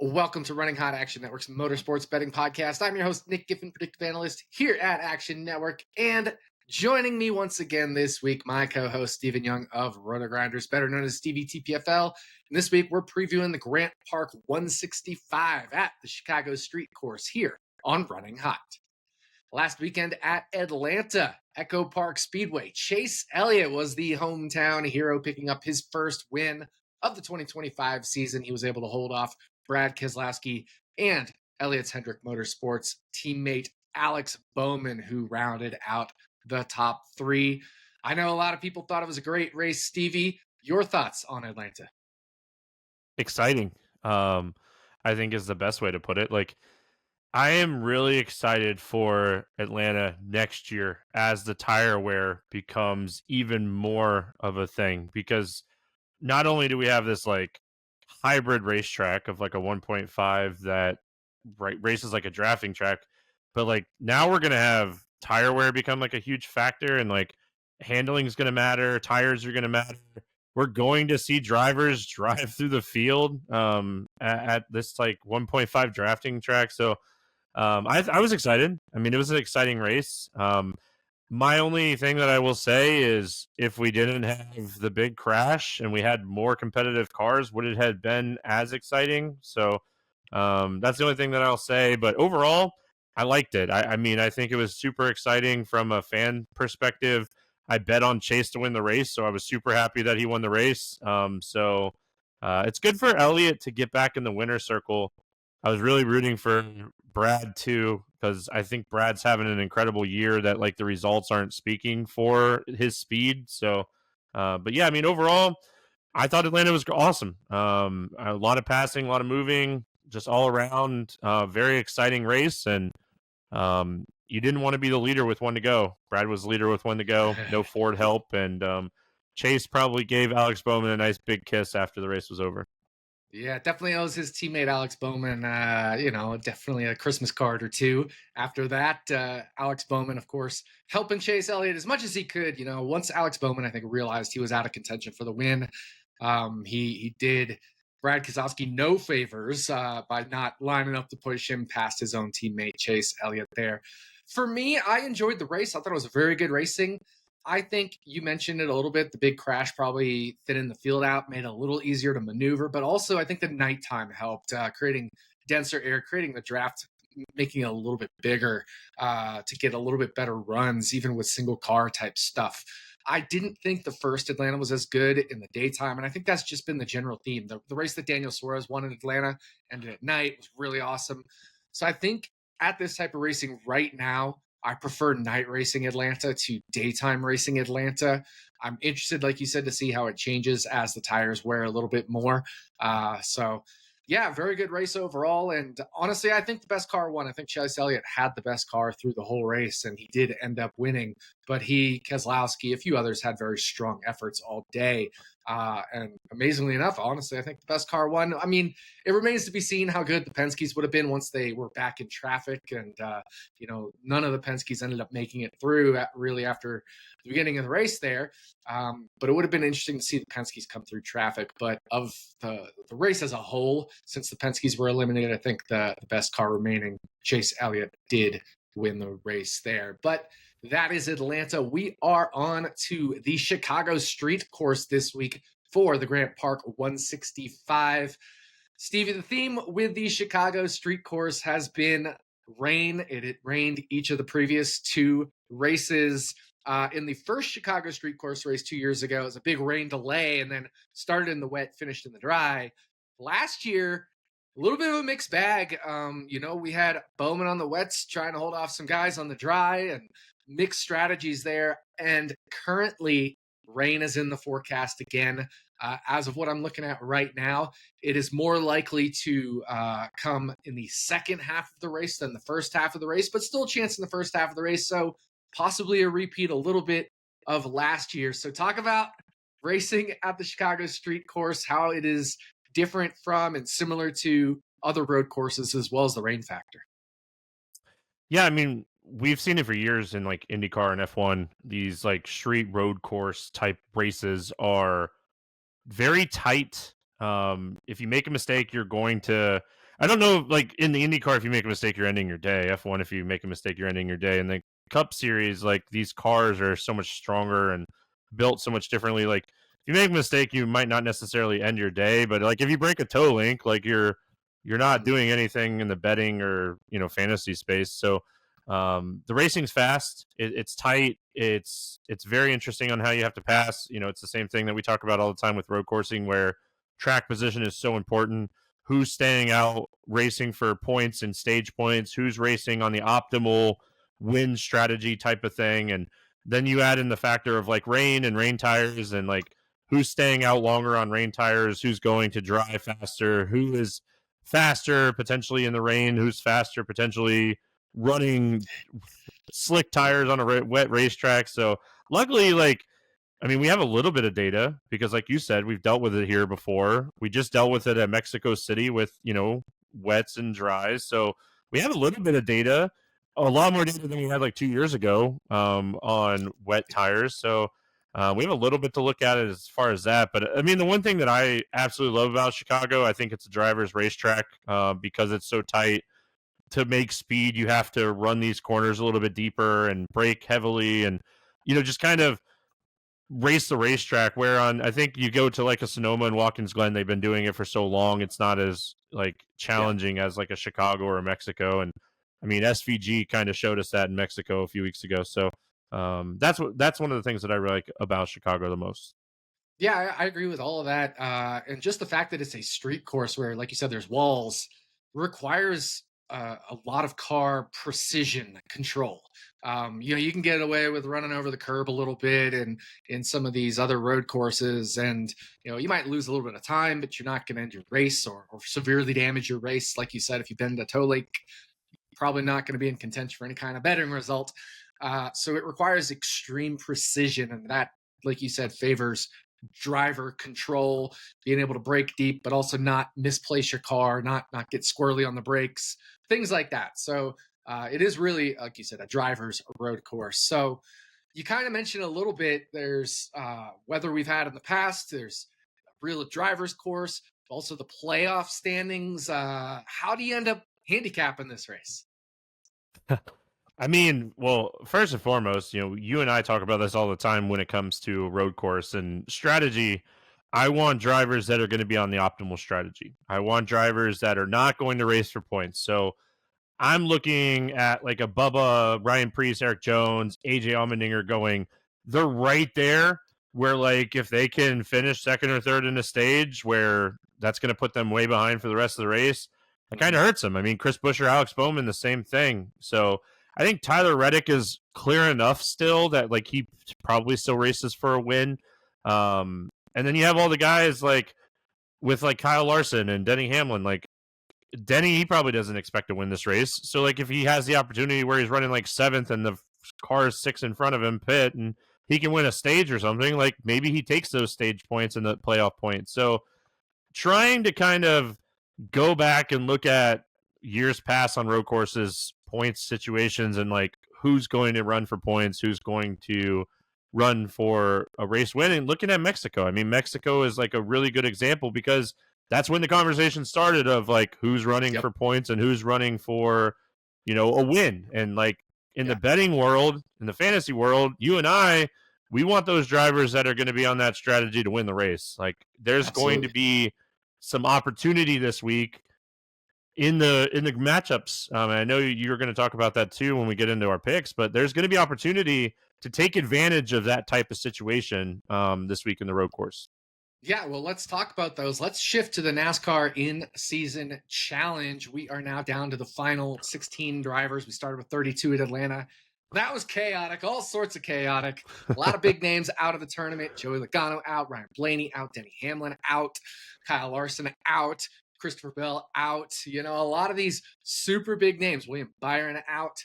Welcome to Running Hot, Action Network's motorsports betting podcast. I'm your host, Nick Giffen, predictive analyst here at Action Network. And joining me once again this week, my co-host, Stephen Young of Roto Grinders, better known as Stevie TPFL. And this week, we're previewing the Grant Park 165 at the Chicago Street Course here on Running Hot. Last weekend at Atlanta, Echo Park Speedway, Chase Elliott was the hometown hero, picking up his first win of the 2025 season. He was able to hold off Brad Keselowski and Elliott's Hendrick Motorsports teammate Alex Bowman, who rounded out the top three. I know a lot of people thought it was a great race. Stevie, your thoughts on Atlanta? Exciting, I think is the best way to put it. I am really excited for Atlanta next year as the tire wear becomes even more of a thing, because not only do we have this hybrid racetrack of a 1.5 that races like a drafting track, but now we're going to have tire wear become a huge factor, and handling is going to matter. Tires are going to matter. We're going to see drivers drive through the field at this 1.5 drafting track. So I was excited. I mean, it was an exciting race. My only thing that I will say is if we didn't have the big crash and we had more competitive cars, would it have been as exciting? So that's the only thing that I'll say. But overall, I liked it. I mean, I think it was super exciting from a fan perspective. I bet on Chase to win the race, so I was super happy that he won the race. So it's good for Elliott to get back in the winner's circle. I was really rooting for Brad too, because I think Brad's having an incredible year that the results aren't speaking for his speed. So, but yeah, I mean, overall, I thought Atlanta was awesome. A lot of passing, a lot of moving, just all around, very exciting race. And you didn't want to be the leader with one to go. Brad was the leader with one to go, no Ford help. And Chase probably gave Alex Bowman a nice big kiss after the race was over. Yeah, definitely owes his teammate Alex Bowman, definitely a Christmas card or two. After that, Alex Bowman, of course, helping Chase Elliott as much as he could. Once Alex Bowman, I think, realized he was out of contention for the win, he did Brad Keselowski no favors by not lining up to push him past his own teammate Chase Elliott there. For me, I enjoyed the race. I thought it was very good racing. I think you mentioned it a little bit. The big crash probably thinning the field out, made it a little easier to maneuver, but also I think the nighttime helped, creating denser air, creating the draft, making it a little bit bigger to get a little bit better runs, even with single car type stuff. I didn't think the first Atlanta was as good in the daytime, and I think that's just been the general theme. The race that Daniel Suarez won in Atlanta ended at night was really awesome. So I think at this type of racing right now, I prefer night racing Atlanta to daytime racing Atlanta. I'm interested, like you said, to see how it changes as the tires wear a little bit more. So, yeah, very good race overall. And honestly, I think the best car won. I think Chase Elliott had the best car through the whole race, and he did end up winning. But he, Keselowski, a few others had very strong efforts all day. And amazingly enough, honestly, I think the best car won. I mean, it remains to be seen how good the Penske's would have been once they were back in traffic. And, none of the Penske's ended up making it through really after the beginning of the race there. But it would have been interesting to see the Penske's come through traffic. But of the race as a whole, since the Penske's were eliminated, I think the best car remaining, Chase Elliott, did win the race there. But that is Atlanta. We are on to the Chicago Street Course this week for the Grant Park 165. Stevie, the theme with the Chicago Street Course has been rain. It rained each of the previous two races. In the first Chicago Street Course race 2 years ago, it was a big rain delay and then started in the wet, finished in the dry. Last year, a little bit of a mixed bag. We had Bowman on the wets trying to hold off some guys on the dry, and mixed strategies there. And currently, rain is in the forecast again. As of what I'm looking at right now, it is more likely to come in the second half of the race than the first half of the race, but still a chance in the first half of the race. So possibly a repeat a little bit of last year. So talk about racing at the Chicago Street Course, how it is different from and similar to other road courses, as well as the rain factor. Yeah, I mean, we've seen it for years in IndyCar and F1. These street road course type races are very tight. If you make a mistake, you're going to, I don't know, like in the IndyCar, if you make a mistake, you're ending your day. F1, if you make a mistake, you're ending your day. And the Cup Series, like these cars are so much stronger and built so much differently. Like if you make a mistake, you might not necessarily end your day, but like if you break a toe link, like you're not Mhm. doing anything in the betting or fantasy space. So the racing's fast. It's tight. It's very interesting on how you have to pass. It's the same thing that we talk about all the time with road coursing, where track position is so important. Who's staying out racing for points and stage points? Who's racing on the optimal win strategy type of thing? And then you add in the factor of like rain and rain tires, and like who's staying out longer on rain tires, who's going to drive faster, who is faster potentially in the rain, who's faster potentially running slick tires on a wet racetrack. So luckily, like we have a little bit of data because, like you said, we've dealt with it here before. We just dealt with it at Mexico City with, wets and dries. So we have a little bit of data, a lot more data than we had like 2 years ago on wet tires. So we have a little bit to look at it as far as that. But the one thing that I absolutely love about Chicago, I think it's a driver's racetrack because it's so tight. To make speed, you have to run these corners a little bit deeper and brake heavily and, just kind of race the racetrack, where on I think you go to like a Sonoma and Watkins Glen, they've been doing it for so long, it's not as like Yeah. challenging as like a Chicago or a Mexico. And SVG kind of showed us that in Mexico a few weeks ago. So that's one of the things that I really like about Chicago the most. Yeah, I agree with all of that. And just the fact that it's a street course where, like you said, there's walls requires a lot of car precision control. You can get away with running over the curb a little bit and in some of these other road courses, and you might lose a little bit of time, but you're not going to end your race or severely damage your race. Like you said, if you bend a toe link, probably not going to be in contention for any kind of betting result. So it requires extreme precision, and that, like you said, favors driver control, being able to brake deep, but also not misplace your car, not get squirrely on the brakes, things like that. So it is really, like you said, a driver's road course. So you kind of mentioned a little bit. There's weather we've had in the past. There's a real driver's course, also the playoff standings. How do you end up handicapping this race? Well, first and foremost, you and I talk about this all the time when it comes to road course and strategy. I want drivers that are going to be on the optimal strategy. I want drivers that are not going to race for points. So I'm looking at like a Bubba, Ryan Preece, Eric Jones, AJ Allmendinger going, they're right there where like if they can finish second or third in a stage where that's going to put them way behind for the rest of the race, it kind Mhm. of hurts them. Chris Buescher, Alex Bowman, the same thing. So I think Tyler Reddick is clear enough still that like he probably still races for a win. And then you have all the guys like with like Kyle Larson and Denny Hamlin, like Denny, he probably doesn't expect to win this race. So, like, if he has the opportunity where he's running like seventh and the car is six in front of him, pit, and he can win a stage or something, like maybe he takes those stage points and the playoff points. So, trying to kind of go back and look at years past on road courses, points situations, and like who's going to run for points, who's going to run for a race win. And looking at Mexico, Mexico is like a really good example because that's when the conversation started of like who's running Yep. for points and who's running for, a win. And like in the Yeah. betting world, in the fantasy world, you and I, we want those drivers that are going to be on that strategy to win the race. Like there's going to Absolutely. be some opportunity this week in the matchups. And I know you're going to talk about that too when we get into our picks, but there's going to be opportunity to take advantage of that type of situation this week in the road course. Yeah, well, let's talk about those. Let's shift to the NASCAR in season challenge. We are now down to the final 16 drivers. We started with 32 at Atlanta. That was chaotic, all sorts of chaotic. A lot of big names out of the tournament. Joey Logano out, Ryan Blaney out, Denny Hamlin out, Kyle Larson out, Christopher Bell out. A lot of these super big names. William Byron out.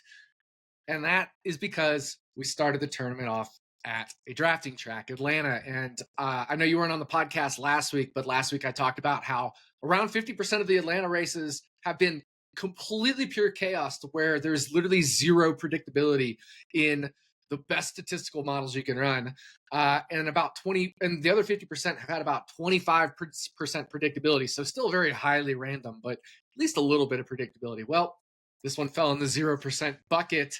And that is because we started the tournament off at a drafting track, Atlanta. And I know you weren't on the podcast last week, but last week I talked about how around 50% of the Atlanta races have been completely pure chaos to where there's literally zero predictability in the best statistical models you can run. And about 20, and the other 50% have had about 25% predictability. So still very highly random, but least a little bit of predictability. Well, this one fell in the 0% bucket,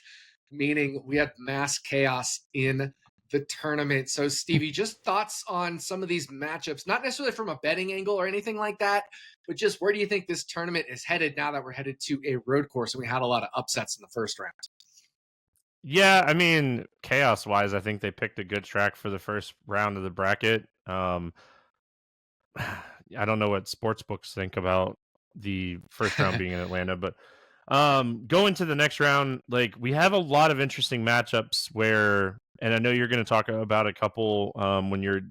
meaning we had mass chaos in the tournament. So, Stevie, just thoughts on some of these matchups, not necessarily from a betting angle or anything like that, but just where do you think this tournament is headed now that we're headed to a road course and we had a lot of upsets in the first round? Yeah, I mean, chaos wise, I think they picked a good track for the first round of the bracket. I don't know what sports books think about the first round being in Atlanta, but going to the next round, like we have a lot of interesting matchups where, and I know you're going to talk about a couple when you're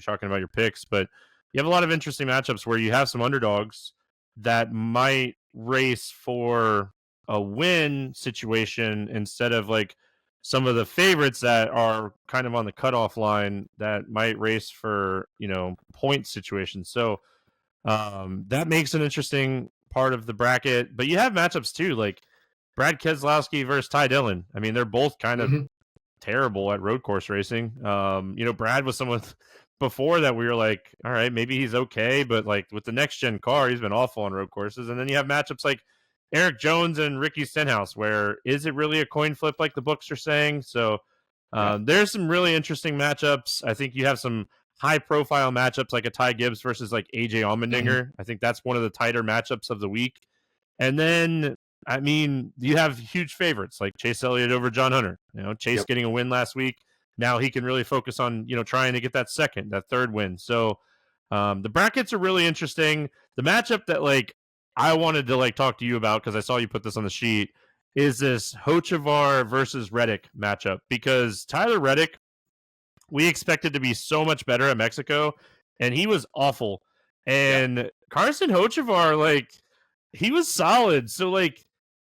talking about your picks, but you have a lot of interesting matchups where you have some underdogs that might race for a win situation instead of like some of the favorites that are kind of on the cutoff line that might race for point situations. So that makes an interesting part of the bracket. But you have matchups too, like Brad Keselowski versus Ty Dillon. I mean, they're both kind of Mm-hmm. terrible at road course racing. Brad was someone before that we were like, all right, maybe he's okay, but like with the next gen car, he's been awful on road courses. And then you have matchups like Eric Jones and Ricky Stenhouse, where is it really a coin flip like the books are saying? So Yeah. there's some really interesting matchups. I think you have some high profile matchups like a Ty Gibbs versus like AJ Mm-hmm. Allmendinger. I think that's one of the tighter matchups of the week. And then, I mean, you have huge favorites like Chase Elliott over John Hunter. Chase Yep. getting a win last week. Now he can really focus on, trying to get that third win. So the brackets are really interesting. The matchup that like I wanted to like talk to you about because I saw you put this on the sheet is this Hochevar versus Reddick matchup because Tyler Reddick we expected to be so much better at Mexico, and he was awful. Yeah. And Carson Hochevar, like, he was solid. So, like,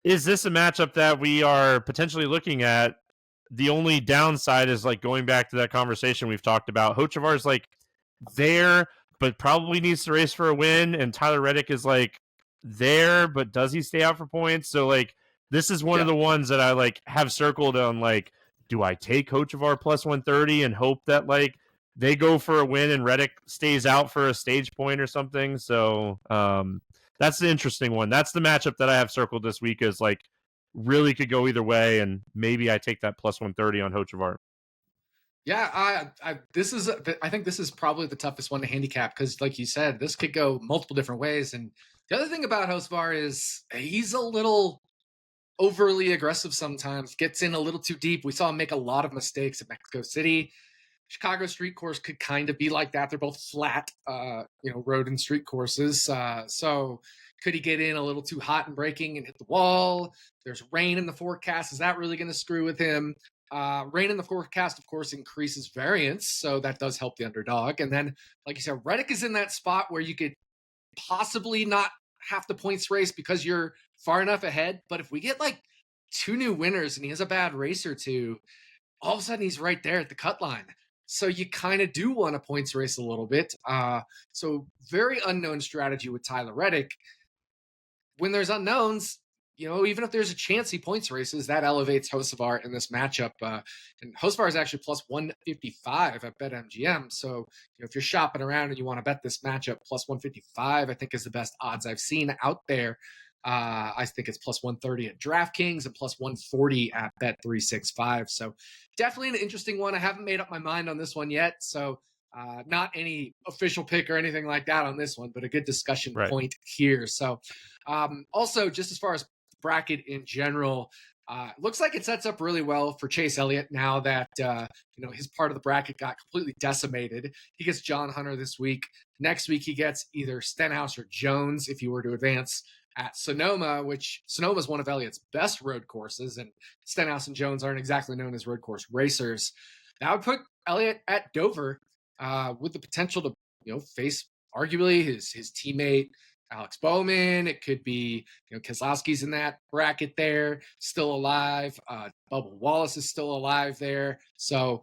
is this a matchup that we are potentially looking at? The only downside is like going back to that conversation we've talked about. Hochevar is like there, but probably needs to race for a win, and Tyler Reddick is like there, but does he stay out for points? So, like, this is one of Yeah. the ones that I like have circled on like do I take Hochevar plus 130 and hope that like they go for a win and Reddick stays out for a stage point or something? So that's the interesting one. That's the matchup that I have circled this week is like really could go either way, and maybe I take that plus 130 on Hochevar. Yeah, I think this is probably the toughest one to handicap because, like you said, this could go multiple different ways. And the other thing about Hosvar is he's a little overly aggressive sometimes, gets in a little too deep. We saw him make a lot of mistakes at Mexico City. Chicago street course could kind of be like that. They're both flat, road and street courses. So could he get in a little too hot and braking and hit the wall? There's rain in the forecast. Is that really going to screw with him? Rain in the forecast, of course, increases variance, so that does help the underdog. And then, like you said, Reddick is in that spot where you could possibly not have the points race because you're far enough ahead. But if we get like two new winners and he has a bad race or two, all of a sudden he's right there at the cut line. So you kind of do want a points race a little bit. So very unknown strategy with Tyler Reddick. When there's unknowns, even if there's a chance he points races, that elevates Hocevar in this matchup. And Hocevar is actually plus 155 at BetMGM. So if you're shopping around and you want to bet this matchup, plus 155, I think is the best odds I've seen out there. I think it's plus 130 at DraftKings and plus 140 at Bet365. So definitely an interesting one. I haven't made up my mind on this one yet. So not any official pick or anything like that on this one, but a good discussion Right. point here. So also, just as far as bracket in general, looks like it sets up really well for Chase Elliott now that his part of the bracket got completely decimated. He gets John Hunter this week. Next week he gets either Stenhouse or Jones if you were to advance at Sonoma, which Sonoma is one of Elliott's best road courses, and Stenhouse and Jones aren't exactly known as road course racers. That would put Elliott at Dover with the potential to face arguably his teammate Alex Bowman. It could be, Keselowski's in that bracket there, still alive. Bubba Wallace is still alive there. So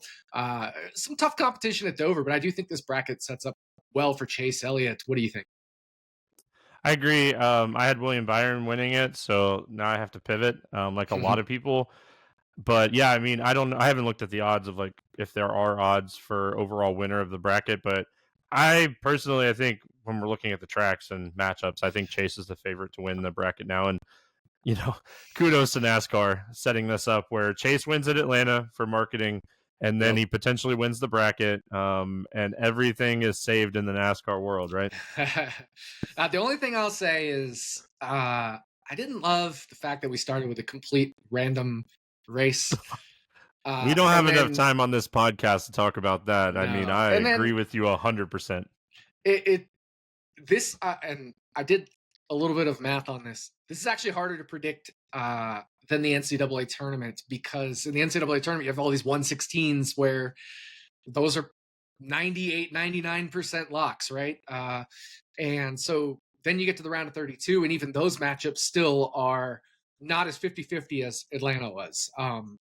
some tough competition at Dover, but I do think this bracket sets up well for Chase Elliott. What do you think? I agree. I had William Byron winning it, so now I have to pivot, like a lot of people. But yeah, I mean, I haven't looked at the odds of like if there are odds for overall winner of the bracket, but I personally, I think when we're looking at the tracks and matchups, I think Chase is the favorite to win the bracket now. And you know, kudos to NASCAR setting this up where Chase wins at Atlanta for marketing, and then Yep. he potentially wins the bracket, and everything is saved in the NASCAR world, right? The only thing I'll say is I didn't love the fact that we started with a complete random race. We don't have And enough then time on this podcast to talk about that. I mean, no, I and then agree with you 100%. it this and I did a little bit of math on this. This is actually harder to predict than the NCAA tournament, because in the NCAA tournament you have all these 116s where those are 98, 99% locks, right? And so then you get to the round of 32, and even those matchups still are not as 50-50 as Atlanta was.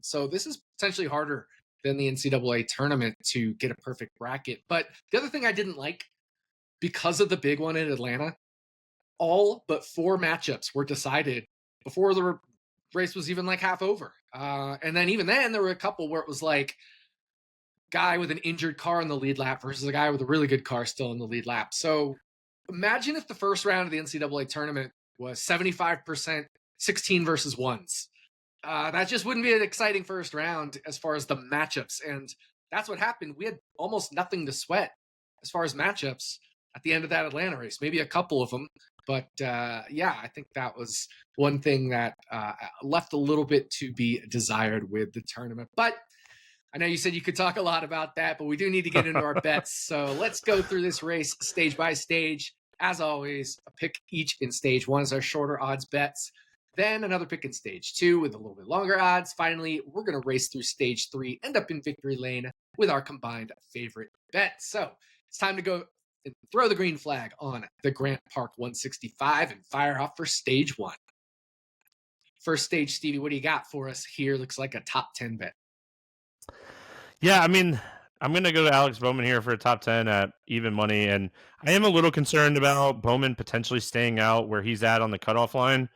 So this is potentially harder than the NCAA tournament to get a perfect bracket. But the other thing I didn't like, because of the big one in Atlanta, all but 4 matchups were decided before the race was even like half over. And then even then, there were a couple where it was like guy with an injured car in the lead lap versus a guy with a really good car still in the lead lap. So imagine if the first round of the NCAA tournament was 75% 16 versus ones. That just wouldn't be an exciting first round as far as the matchups. And that's what happened. We had almost nothing to sweat as far as matchups at the end of that Atlanta race, maybe a couple of them. But yeah, I think that was one thing that left a little bit to be desired with the tournament. But I know you said you could talk a lot about that, but we do need to get into our bets. So let's go through this race stage by stage. As always, a pick each in stage 1 is our shorter odds bets. Then another pick in stage 2 with a little bit longer odds. Finally, we're going to race through stage 3, end up in victory lane with our combined favorite bet. So it's time to go and throw the green flag on the Grant Park 165 and fire off for stage 1. First stage, Stevie, what do you got for us here? Looks like a top 10 bet. Yeah, I mean, I'm going to go to Alex Bowman here for a top 10 at even money. And I am a little concerned about Bowman potentially staying out where he's at on the cutoff line.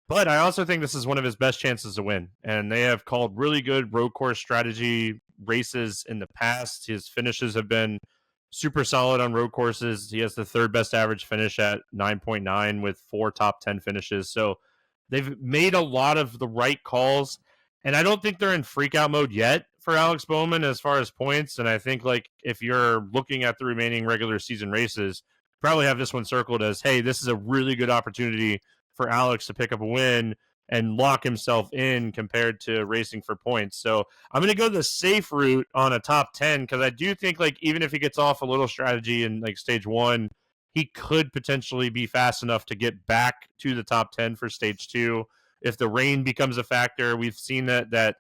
But I also think this is one of his best chances to win. And they have called really good road course strategy races in the past. His finishes have been super solid on road courses. He has the 3rd best average finish at 9.9 with 4 top 10 finishes. So they've made a lot of the right calls. And I don't think they're in freak out mode yet for Alex Bowman as far as points. And I think, like, if you're looking at the remaining regular season races, probably have this one circled as, hey, this is a really good opportunity for Alex to pick up a win and lock himself in compared to racing for points. So I'm going to go the safe route on a top 10, because I do think, like, even if he gets off a little strategy in like stage 1, he could potentially be fast enough to get back to the top 10 for stage 2. If the rain becomes a factor, we've seen that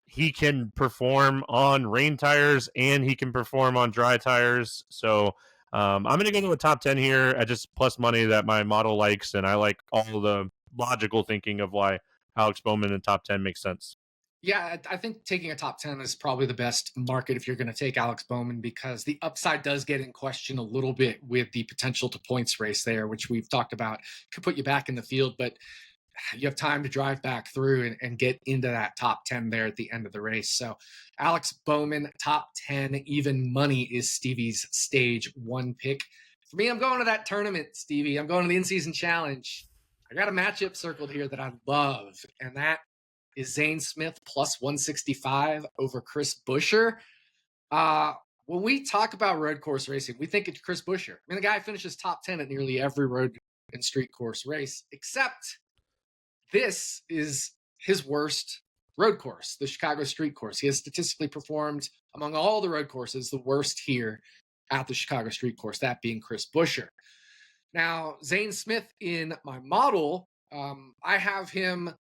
he can perform on rain tires and he can perform on dry tires. So I'm going to go to a top 10 here at just plus money that my model likes, and I like all the logical thinking of why Alex Bowman in top 10 makes sense. Yeah, I think taking a top 10 is probably the best market if you're going to take Alex Bowman, because the upside does get in question a little bit with the potential to points race there, which we've talked about. Could put you back in the field, but you have time to drive back through and get into that top 10 there at the end of the race. So Alex Bowman, top 10, even money is Stevie's stage 1 pick. For me, I'm going to that tournament, Stevie. I'm going to the in-season challenge. I got a matchup circled here that I love, and that is Zane Smith plus 165 over Chris Buescher. When we talk about road course racing, we think it's Chris Buescher. I mean, the guy finishes top 10 at nearly every road and street course race, except this is his worst road course, the Chicago street course. He has statistically performed among all the road courses the worst here at the Chicago street course, that being Chris Buescher. Now, Zane Smith in my model, I have him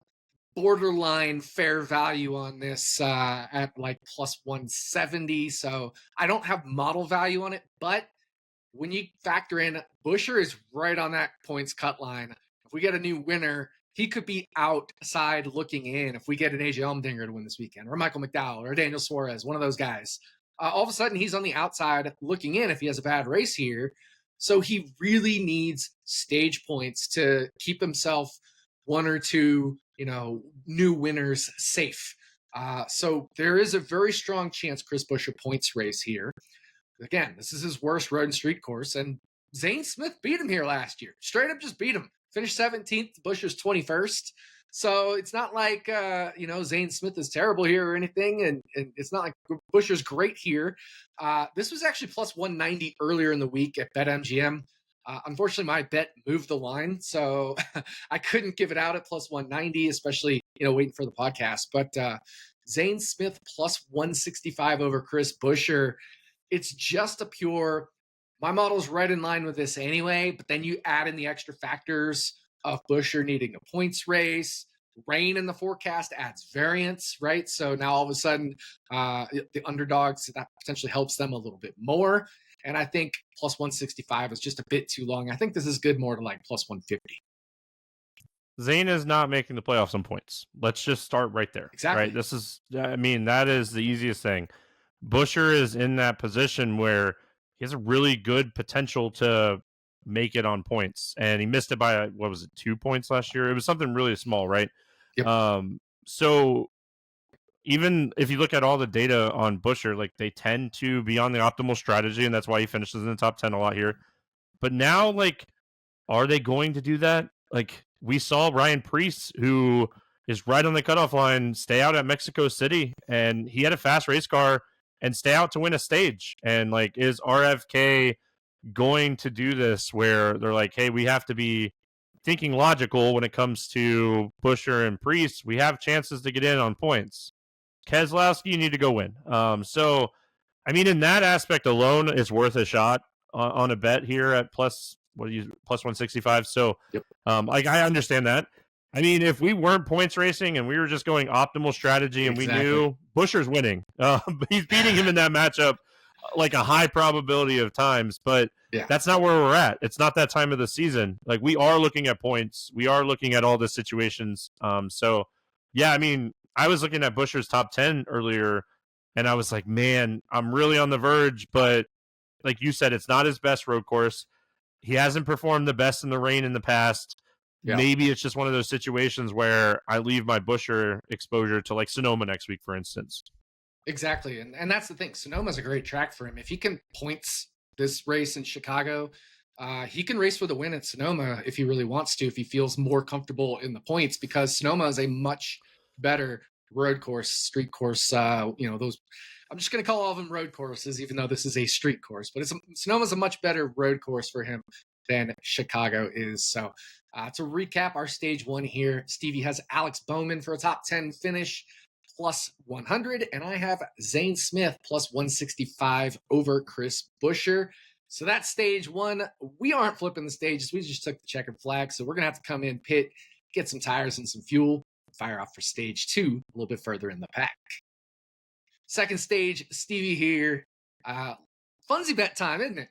borderline fair value on this at like plus 170. So I don't have model value on it, but when you factor in Buescher is right on that points cut line. If we get a new winner, he could be outside looking in. If we get an AJ Allmendinger to win this weekend, or Michael McDowell, or Daniel Suarez, one of those guys, all of a sudden he's on the outside looking in if he has a bad race here. So he really needs stage points to keep himself 1 or 2, new winners safe. So there is a very strong chance Chris Buescher points race here. Again, this is his worst road and street course, and Zane Smith beat him here last year. Straight up just beat him. Finished 17th, Buscher's 21st. So it's not like Zane Smith is terrible here or anything, and it's not like Buscher's great here. This was actually plus 190 earlier in the week at BetMGM. Unfortunately, my bet moved the line, so I couldn't give it out at plus 190, especially waiting for the podcast. But Zane Smith plus 165 over Chris Buscher. It's just a pure. My model's right in line with this anyway, but then you add in the extra factors of Buscher needing a points race. Rain in the forecast adds variance, right? So now all of a sudden, the underdogs, that potentially helps them a little bit more. And I think plus 165 is just a bit too long. I think this is good more to like plus 150. Zane is not making the playoffs on points. Let's just start right there. Exactly. Right. That is the easiest thing. Buscher is in that position where he has a really good potential to make it on points, and he missed it by 2 points last year? It was something really small, right? Yep. So even if you look at all the data on Buscher, like they tend to be on the optimal strategy, and that's why he finishes in the top 10 a lot here. But now, like, are they going to do that? Like, we saw Ryan Preece, who is right on the cutoff line, stay out at Mexico City, and he had a fast race car and stay out to win a stage. And like, is RFK going to do this where they're like, hey, we have to be thinking logical when it comes to Buscher and Preece? We have chances to get in on points. Keselowski, you need to go win. So, I mean, in that aspect alone, it's worth a shot on a bet here at plus 165. So, yep. I understand that. I mean, if we weren't points racing and we were just going optimal strategy and we knew Buscher's winning, he's beating him in that matchup like a high probability of times, but that's not where we're at. It's not that time of the season. Like, we are looking at points. We are looking at all the situations. So, yeah, I mean, I was looking at Buscher's top 10 earlier, and I was like, man, I'm really on the verge. But like you said, it's not his best road course. He hasn't performed the best in the rain in the past. Yeah. Maybe it's just one of those situations where I leave my Buscher exposure to like Sonoma next week, for instance. Exactly. And that's the thing. Sonoma's a great track for him. If he can points this race in Chicago, he can race for the win at Sonoma if he really wants to, if he feels more comfortable in the points, because Sonoma is a much better road course, street course. Those, I'm just going to call all of them road courses, even though this is a street course, but Sonoma's a much better road course for him than Chicago is. So to recap our stage one here, Stevie has Alex Bowman for a top 10 finish, plus 100, and I have Zane Smith plus 165 over Chris Buscher. So that's stage one. We aren't flipping the stages. We just took the checkered flag. So we're going to have to come in, pit, get some tires and some fuel, fire off for stage two a little bit further in the pack. Second stage, Stevie here. Funsy bet time, isn't it?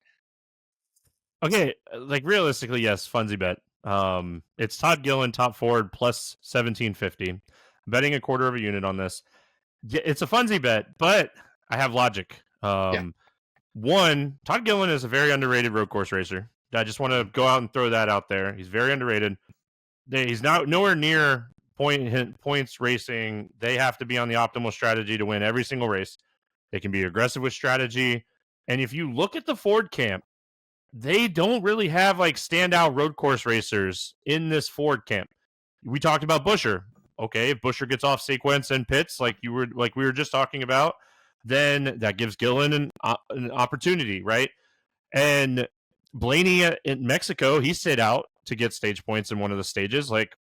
Okay, like realistically, yes, Funsy bet. It's Todd Gillen, top forward, plus 1750. I'm betting a quarter of a unit on this. It's a Funsy bet, but I have logic. One, Todd Gillen is a very underrated road course racer. I just want to go out and throw that out there. He's very underrated. He's not nowhere near points racing. They have to be on the optimal strategy to win every single race. They can be aggressive with strategy. And if you look at the Ford camp, they don't really have like standout road course racers in this Ford camp. We talked about Buscher. Okay, if Buscher gets off sequence and pits like we were just talking about, then that gives Gillen an opportunity, right? And Blaney in Mexico, he stayed out to get stage points in one of the stages. Like,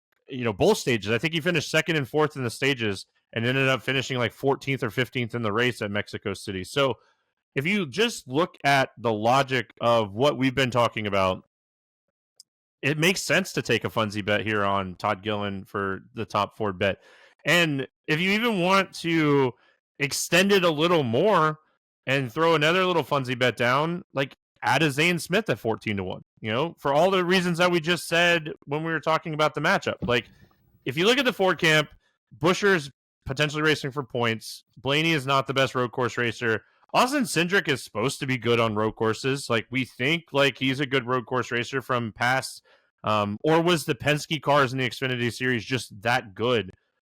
both stages. I think he finished second and fourth in the stages and ended up finishing like 14th or 15th in the race at Mexico City. So if you just look at the logic of what we've been talking about, it makes sense to take a Funsy bet here on Todd Gillen for the top Ford bet. And if you even want to extend it a little more and throw another little Funsy bet down, like add a Zane Smith at 14-1, for all the reasons that we just said when we were talking about the matchup. Like, if you look at the Ford camp, Buscher's potentially racing for points. Blaney is not the best road course racer. Austin Cindric is supposed to be good on road courses. Like, we think like he's a good road course racer from past, or was the Penske cars in the Xfinity Series just that good?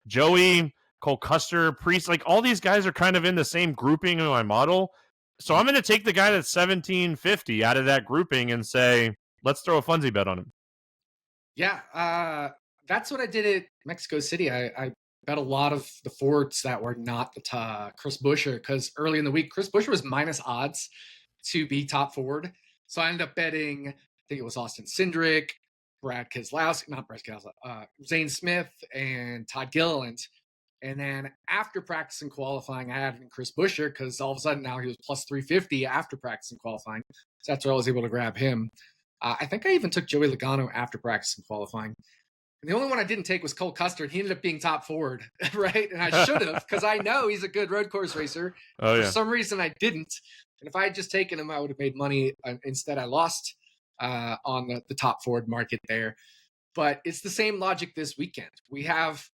Joey, Cole Custer, Priest, like all these guys are kind of in the same grouping in my model. So I'm going to take the guy that's 1750 out of that grouping and say, let's throw a funsy bet on him. Yeah, that's what I did at Mexico City. I bet a lot of the forwards that were not Chris Buescher, because early in the week, Chris Buescher was minus odds to be top forward. So I ended up betting, I think it was Austin Cindric, Brad Keselowski, not Brad Keselowski, Zane Smith, and Todd Gilliland. And then after practice and qualifying, I added in Chris Buescher because all of a sudden now he was plus 350 after practice and qualifying. So that's where I was able to grab him. I think I even took Joey Logano after practice and qualifying. And the only one I didn't take was Cole Custer. He ended up being top forward, right? And I should have, because I know he's a good road course racer. Oh, For yeah. some reason, I didn't. And if I had just taken him, I would have made money. Instead, I lost on the top forward market there. But it's the same logic this weekend. We have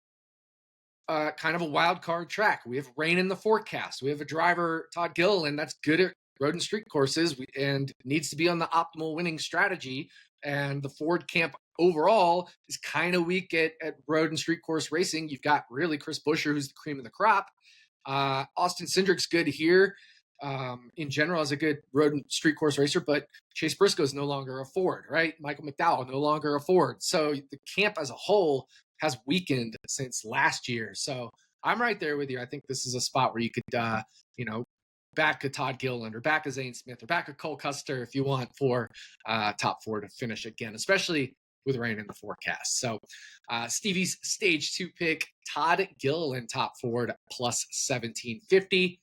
kind of a wild card track. We have rain in the forecast. We have a driver, Todd Gilliland, that's good at road and street courses and needs to be on the optimal winning strategy. And the Ford camp overall is kind of weak at road and street course racing. You've got really Chris Buescher, who's the cream of the crop. Austin Cindric's good here. In general, as a good road and street course racer, but Chase Briscoe is no longer a Ford, right? Michael McDowell, no longer a Ford. So the camp as a whole has weakened since last year. So I'm right there with you. I think this is a spot where you could, back a Todd Gilliland or back a Zane Smith or back a Cole Custer if you want for top four to finish again, especially with rain in the forecast. So Stevie's stage 2 pick, Todd Gilliland, top Ford, plus 1750.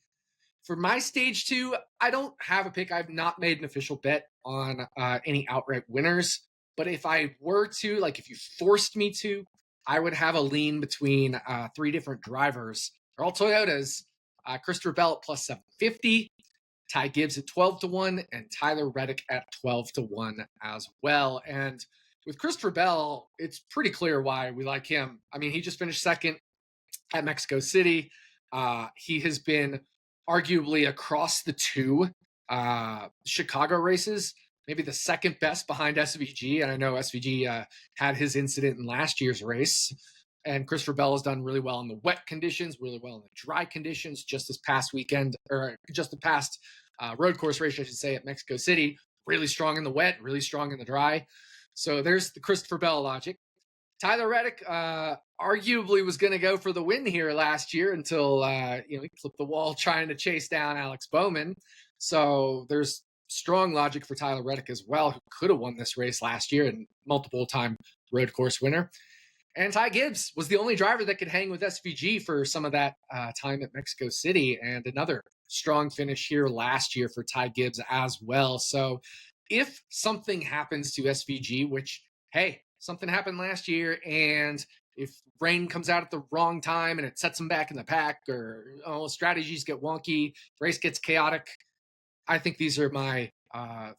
For my stage 2, I don't have a pick. I've not made an official bet on any outright winners. But if I were to, like if you forced me to, I would have a lean between 3 different drivers. They're all Toyotas. Christopher Bell at plus 750, Ty Gibbs at 12-1, and Tyler Reddick at 12-1 as well. And with Christopher Bell, it's pretty clear why we like him. I mean, he just finished second at Mexico City. He has been arguably across the 2 Chicago races, maybe the second best behind SVG. And I know SVG had his incident in last year's race. And Christopher Bell has done really well in the wet conditions, really well in the dry conditions. Just this past weekend, or just the past road course race, I should say, at Mexico City, really strong in the wet, really strong in the dry. So there's the Christopher Bell logic. Tyler Reddick arguably was going to go for the win here last year until he flipped the wall trying to chase down Alex Bowman. So there's strong logic for Tyler Reddick as well, who could have won this race last year and multiple-time road course winner. And Ty Gibbs was the only driver that could hang with SVG for some of that time at Mexico City, and another strong finish here last year for Ty Gibbs as well. So if something happens to SVG, which, hey, something happened last year, and if rain comes out at the wrong time and it sets them back in the pack, or strategies get wonky, race gets chaotic, I think these are my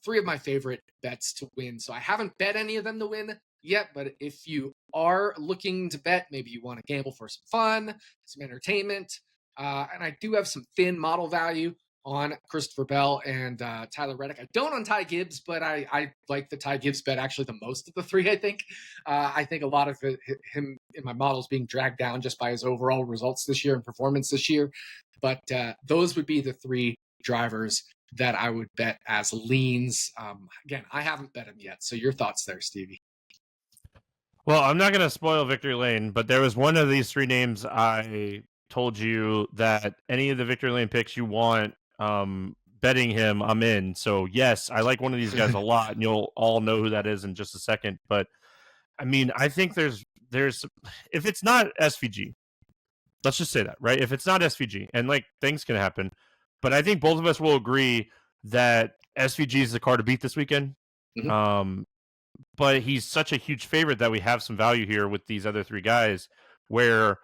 3 of my favorite bets to win. So I haven't bet any of them to win yet, but if you are looking to bet, maybe you want to gamble for some fun, some entertainment, and I do have some thin model value on Christopher Bell and Tyler Reddick. I don't on Ty Gibbs, but I like the Ty Gibbs bet actually the most of the 3, I think. I think a lot of him in my models being dragged down just by his overall results this year and performance this year. But those would be the 3 drivers that I would bet as leans. Again, I haven't bet him yet. So your thoughts there, Stevie? Well, I'm not going to spoil Victory Lane, but there was one of these 3 names I told you that any of the Victory Lane picks you want, betting him, I'm in. So yes, I like one of these guys a lot, and you'll all know who that is in just a second. But I mean, I think there's if it's not SVG, let's just say that, right? If it's not SVG, and like things can happen, but I think both of us will agree that SVG is the car to beat this weekend. Mhm. But he's such a huge favorite that we have some value here with these other 3 guys, where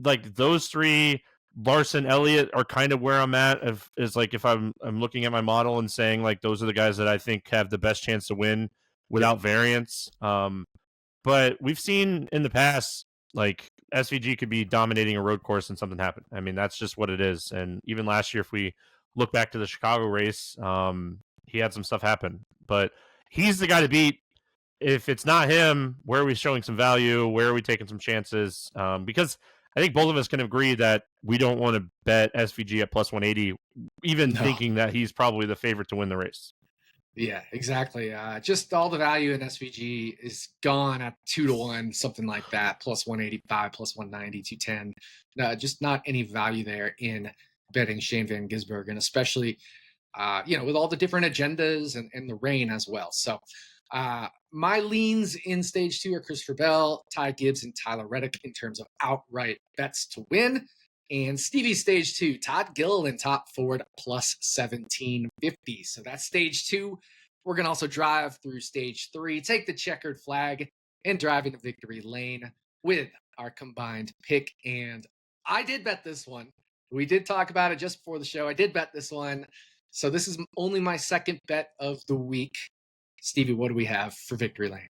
like those 3, Larson, Elliott, are kind of where I'm at. Is like if I'm looking at my model and saying like those are the guys that I think have the best chance to win without variance. But we've seen in the past like SVG could be dominating a road course and something happened. I mean, that's just what it is. And even last year, if we look back to the Chicago race, he had some stuff happen. But he's the guy to beat. If it's not him, where are we showing some value? Where are we taking some chances? Because I think both of us can agree that we don't want to bet SVG at plus 180, even No. thinking that he's probably the favorite to win the race. Yeah, exactly. Just all the value in SVG is gone at 2-1, something like that, plus 185, plus 190, 210. Just not any value there in betting Shane Van Gisbergen, especially with all the different agendas and the rain as well. So my leans in stage two are Christopher Bell, Ty Gibbs, and Tyler Reddick in terms of outright bets to win. And Stevie stage two, Todd Gilliland top forward plus 1750. So that's stage two. We're going to also drive through stage three, take the checkered flag, and drive into victory lane with our combined pick. And I did bet this one. We did talk about it just before the show. I did bet this one. So this is only my second bet of the week. Stevie, what do we have for victory lane?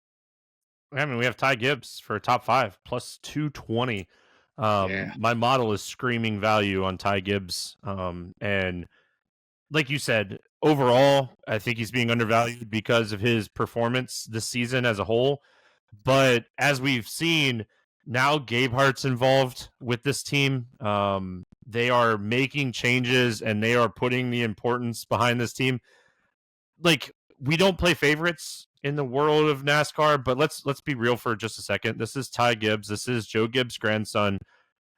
I mean, we have Ty Gibbs for top 5 plus 220. Yeah. My model is screaming value on Ty Gibbs. And like you said, overall, I think he's being undervalued because of his performance this season as a whole. But as we've seen, now Gabehart's involved with this team. They are making changes and they are putting the importance behind this team. Like, we don't play favorites in the world of NASCAR, but let's be real for just a second. This is Ty Gibbs. This is Joe Gibbs' grandson.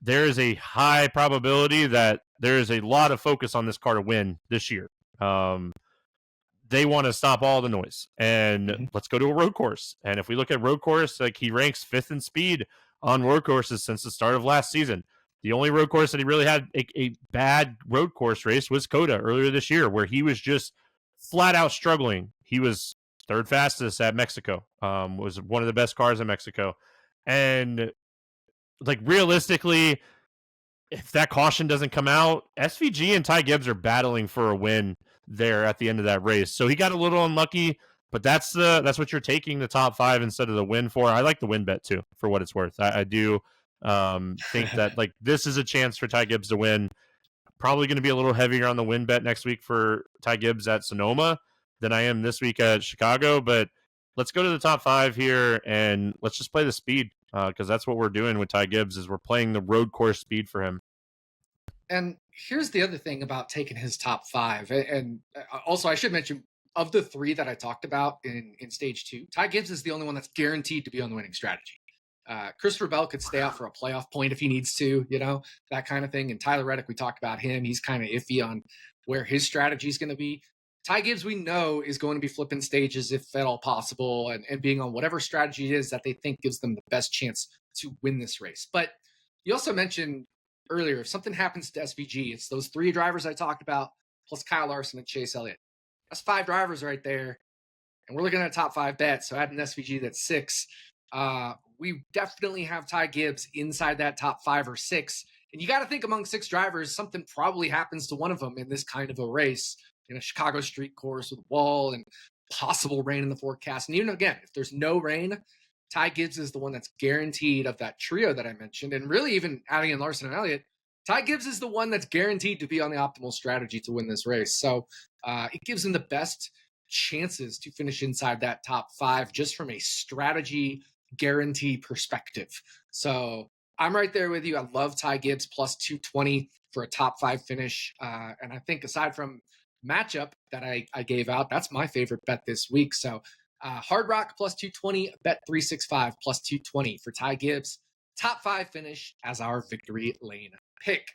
There is a high probability that there is a lot of focus on this car to win this year. They want to stop all the noise, and let's go to a road course. And if we look at road course, like, he ranks 5th in speed on road courses since the start of last season. The only road course that he really had a bad road course race was Coda earlier this year, where he was just flat out struggling. He was 3rd fastest at Mexico, was one of the best cars in Mexico. And, like, realistically, if that caution doesn't come out, SVG and Ty Gibbs are battling for a win there at the end of that race. So he got a little unlucky, but that's what you're taking the top 5 instead of the win for. I like the win bet too, for what it's worth. I do think that, like, this is a chance for Ty Gibbs to win. Probably going to be a little heavier on the win bet next week for Ty Gibbs at Sonoma than I am this week at Chicago. But let's go to the top 5 here and let's just play the speed, because that's what we're doing with Ty Gibbs, is we're playing the road course speed for him. And here's the other thing about taking his top 5. And also, I should mention, of the 3 that I talked about in stage 2, Ty Gibbs is the only one that's guaranteed to be on the winning strategy. Christopher Bell could stay out for a playoff point if he needs to, that kind of thing. And Tyler Reddick, we talked about him. He's kind of iffy on where his strategy is going to be. Ty Gibbs, we know, is going to be flipping stages if at all possible, and being on whatever strategy it is that they think gives them the best chance to win this race. But you also mentioned earlier, if something happens to SVG, it's those 3 drivers I talked about, plus Kyle Larson and Chase Elliott. That's 5 drivers right there. And we're looking at a top 5 bet. So adding SVG, that's 6. We definitely have Ty Gibbs inside that top 5 or 6. And you got to think, among 6 drivers, something probably happens to one of them in this kind of a race, in a Chicago street course with a wall and possible rain in the forecast. And even again, if there's no rain, Ty Gibbs is the one that's guaranteed of that trio that I mentioned. And really, even adding in Larson and Elliott, Ty Gibbs is the one that's guaranteed to be on the optimal strategy to win this race. So it gives him the best chances to finish inside that top 5 just from a strategy guarantee perspective. So I'm right there with you. I love Ty Gibbs plus 220 for a top 5 finish. And I think, aside from matchup that I gave out, that's my favorite bet this week. So Hard Rock plus 220, Bet 365 plus 220 for Ty Gibbs. Top 5 finish as our victory lane pick.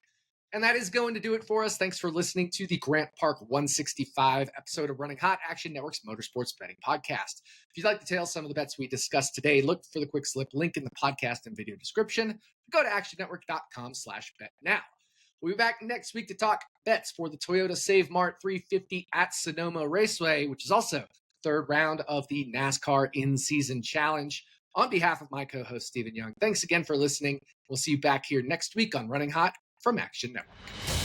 And that is going to do it for us. Thanks for listening to the Grant Park 165 episode of Running Hot, Action Network's motorsports betting podcast. If you'd like to tail some of the bets we discussed today, look for the quick slip link in the podcast and video description. Go to actionnetwork.com/bet now. We'll be back next week to talk bets for the Toyota Save Mart 350 at Sonoma Raceway, which is also the 3rd round of the NASCAR In-Season Challenge. On behalf of my co-host, Stephen Young, thanks again for listening. We'll see you back here next week on Running Hot from Action Network.